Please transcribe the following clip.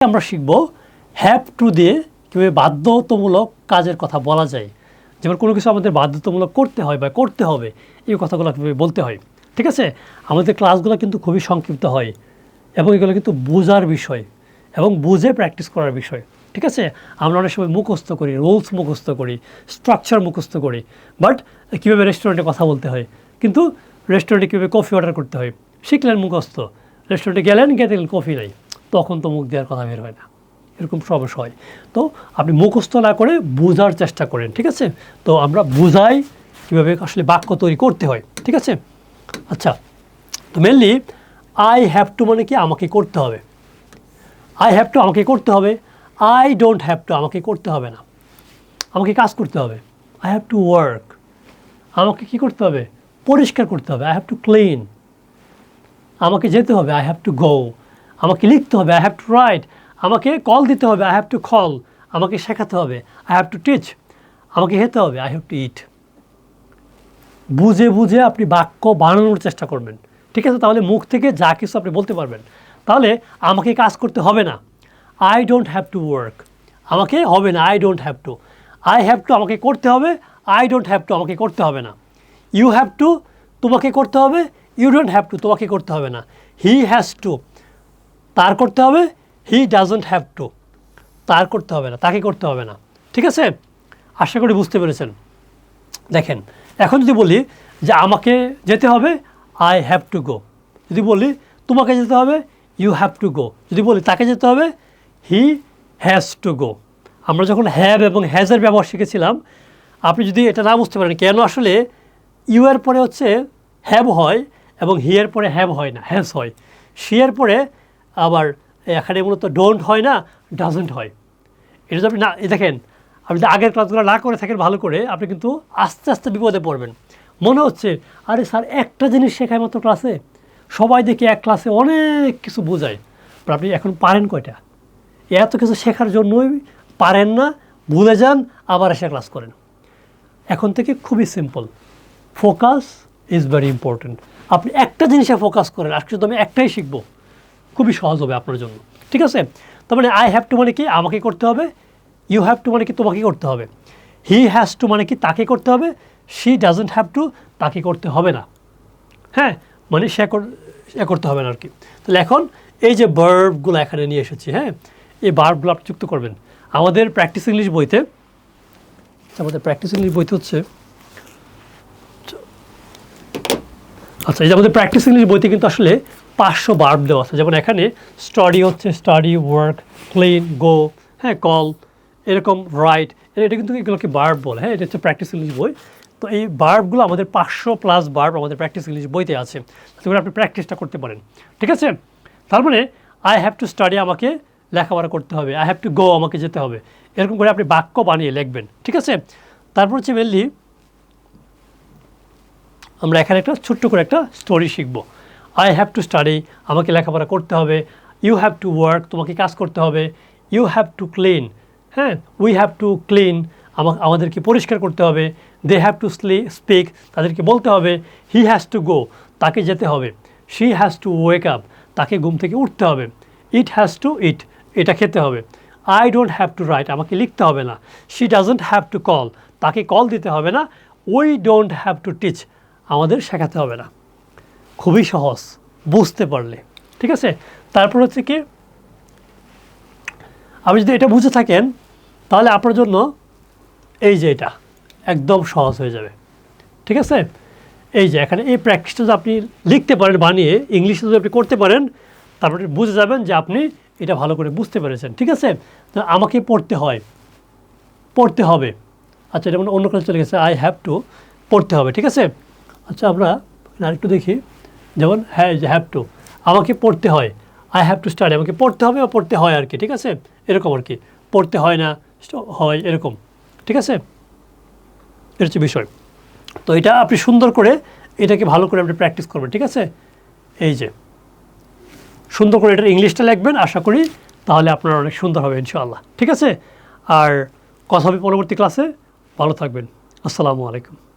আমরা শিখব have to দিয়ে কীভাবে বাধ্যতামূলক কাজের কথা বলা যায়। যেমন কোনো কিছু আমাদের বাধ্যতামূলক করতে হয় বা করতে হবে, এই কথাগুলো কীভাবে বলতে হয়। ঠিক আছে, আমাদের ক্লাসগুলো কিন্তু খুবই সংক্ষিপ্ত হয় এবং এগুলো কিন্তু বোঝার বিষয় এবং বুঝে প্র্যাকটিস করার বিষয়। ঠিক আছে, আমরা অনেক সময় মুখস্থ করি, রুলস মুখস্থ করি, স্ট্রাকচার মুখস্থ করি, বাট কীভাবে রেস্টুরেন্টে কথা বলতে হয়, কিন্তু রেস্টুরেন্টে কীভাবে কফি অর্ডার করতে হয় শিখলেন মুখস্থ, রেস্টুরেন্টে গেলেন কফি নাই, তখন তো মুখ দেওয়ার কথা বের হয় না, এরকম সমস্যা হয়। তো আপনি মুখস্থ না করে বোঝার চেষ্টা করেন। ঠিক আছে, তো আমরা বুঝাই কীভাবে আসলে বাক্য তৈরি করতে হয়। ঠিক আছে, আচ্ছা, তো মেনলি আই হ্যাভ টু মানে কি আমাকে করতে হবে, আই হ্যাভ টু আমাকে করতে হবে, আই ডোন্ট হ্যাভ টু আমাকে করতে হবে না, আমাকে কাজ করতে হবে, আই হ্যাভ টু ওয়ার্ক আমাকে কী করতে হবে, পরিষ্কার করতে হবে, আই হ্যাভ টু ক্লিন আমাকে যেতে হবে, আই হ্যাভ টু গো আমাকে লিখতে হবে, আই হ্যাভ টু রাইট আমাকে কল দিতে হবে, আই হ্যাভ টু কল আমাকে শেখাতে হবে, আই হ্যাভ টু টিচ আমাকে খেতে হবে, আই হ্যাভ টু ইট। বুঝে বুঝে আপনি বাক্য বানানোর চেষ্টা করবেন। ঠিক আছে, তাহলে মুখ থেকে যা কিছু আপনি বলতে পারবেন। তাহলে আমাকে কাজ করতে হবে না, I don't have to work আমাকে হবে না, I don't have to, I have to আমাকে করতে হবে, আই ডোন্ট হ্যাভ টু আমাকে করতে হবে না, ইউ হ্যাভ টু তোমাকে করতে হবে, ইউ ডোন্ট হ্যাভ টু তোমাকে করতে হবে না, হি হ্যাজ টু তার করতে হবে, হি ডাজন্ট হ্যাভ টু তার করতে হবে না, তাকে করতে হবে না। ঠিক আছে, আশা করি বুঝতে পেরেছেন। দেখেন, এখন যদি বলি যে আমাকে যেতে হবে, আই হ্যাভ টু গো, যদি বলি তোমাকে যেতে হবে, ইউ হ্যাভ টু গো, যদি বলি তাকে যেতে হবে, হি হ্যাজ টু গো। আমরা যখন হ্যাভ এবং হ্যাজের ব্যবহার শিখেছিলাম, আপনি যদি এটা না বুঝতে পারেন কেন আসলে ইউ এর পরে হচ্ছে হ্যাভ হয় এবং হি এর পরে হ্যাভ হয় না, হ্যাজ হয়, সি এর পরে আবার এখানে মূলত ডোন্ট হয় না, ডাজন্ট হয়। এটা যদি আপনি না দেখেন, আপনি যদি আগের ক্লাসগুলো না করে থাকেন ভালো করে, আপনি কিন্তু আস্তে আস্তে বিপদে পড়বেন। মনে হচ্ছে আরে স্যার একটা জিনিস শেখায় মাত্র ক্লাসে, সবাই দেখি এক ক্লাসে অনেক কিছু বোঝায়, আপনি এখন পারেন কয়টা? এত কিছু শেখার জন্যই পারেন না, ভুলে যান, আবার এসে ক্লাস করেন। এখন থেকে খুবই simple, focus is very important. আপনি একটা জিনিসে ফোকাস করেন, আজকে শুধু আমি একটাই শিখবো, খুবই সহজ হবে আপনার জন্য। ঠিক আছে, তার মানে আই হ্যাভ টু মানে কি আমাকে করতে হবে, ইউ হ্যাভ টু মানে কি তোমাকে করতে হবে, হি হ্যাজ টু মানে কি তাকে করতে হবে, শি ডাজন্ট হ্যাভ টু তাকে করতে হবে না। হ্যাঁ, মানে সে করতে হবে না আর কি। তাহলে এখন এই যে ভার্বগুলো এখানে নিয়ে এসেছি, হ্যাঁ, এই ভার্বগুলো আপনি যুক্ত করবেন। আমাদের প্র্যাকটিস ইংলিশ বইতে হচ্ছে, আচ্ছা, এই যে আমাদের প্র্যাকটিস ইংলিশ বইতে কিন্তু আসলে 500 ভার্ব দেওয়া আছে। যেমন এখানে স্টাডি হচ্ছে স্টাডি, ওয়ার্ক, ক্লিন, গো, হ্যাঁ, কল, এরকম রাইট, এটা কিন্তু এগুলোকে ভার্ব বলে। হ্যাঁ, এটা হচ্ছে প্র্যাকটিস ইংলিশ বই। তো এই ভার্বগুলো আমাদের 500+ ভার্ব আমাদের প্র্যাকটিস ইংলিশ বইতে আছে, যাতে করে আপনি প্র্যাকটিসটা করতে পারেন। ঠিক আছে, তার মানে আই হ্যাভ টু স্টাডি আমাকে লেখাপড়া করতে হবে, আই হ্যাভ টু গো আমাকে যেতে হবে, এরকম করে আপনি বাক্য বানিয়ে লিখবেন। ঠিক আছে, তারপর হচ্ছে মেনলি আমরা এখানে একটা ছোট্ট করে একটা স্টোরি শিখব। আই হ্যাভ টু স্টাডি আমাকে লেখাপড়া করতে হবে, ইউ হ্যাভ টু ওয়ার্ক তোমাকে কাজ করতে হবে, ইউ হ্যাভ টু ক্লিন, হ্যাঁ, উই হ্যাভ টু ক্লিন আমাদেরকে পরিষ্কার করতে হবে, দে হ্যাভ টু স্পিক তাদেরকে বলতে হবে, হি হ্যাজ টু গো তাকে যেতে হবে, she has to wake up তাকে ঘুম থেকে উঠতে হবে, ইট হ্যাজ টু ইট এটা খেতে হবে, I don't have to right আমাকে লিখতে হবে না, she doesn't have to call তাকে কল দিতে হবে না, we don't have to teach আমাদের শেখাতে হবে না। খুবই সহজ বুঝতে পারলে। ঠিক আছে, তারপর হচ্ছে কি, আপনি যদি এটা বুঝে থাকেন তাহলে আপনার জন্য এই যে এটা একদম সহজ হয়ে যাবে। ঠিক আছে, এই যে এখানে এই প্র্যাকটিসটা যদি আপনি লিখতে পারেন বানিয়ে, ইংলিশে যদি আপনি করতে পারেন, তারপরে বুঝে যাবেন যে আপনি এটা ভালো করে বুঝতে পেরেছেন। ঠিক আছে, তো আমাকে পড়তে হয়, পড়তে হবে, আচ্ছা, এটা মানে অন্য কাজ চলে গেছে, আই হ্যাভ টু পড়তে হবে। ঠিক আছে, আচ্ছা, আমরা আরেকটু দেখি, যেমন হ্যাঁ, যে হ্যাভ টু আমাকে পড়তে হয়, আই হ্যাভ টু স্টাডি আমাকে পড়তে হবে বা পড়তে হয় আর কি। ঠিক আছে, এরকম আর কি, পড়তে হয় না হয় এরকম। ঠিক আছে, এর হচ্ছে বিষয়। তো এটা আপনি সুন্দর করে এটাকে ভালো করে আপনি প্র্যাকটিস করবেন। ঠিক আছে, এই যে সুন্দর করে এটার ইংলিশটা লিখবেন, আশা করি তাহলে আপনার অনেক সুন্দর হবে ইনশাআল্লাহ। ঠিক আছে, আর কথা হবে পরবর্তী ক্লাসে। ভালো থাকবেন, আসসালামু আলাইকুম।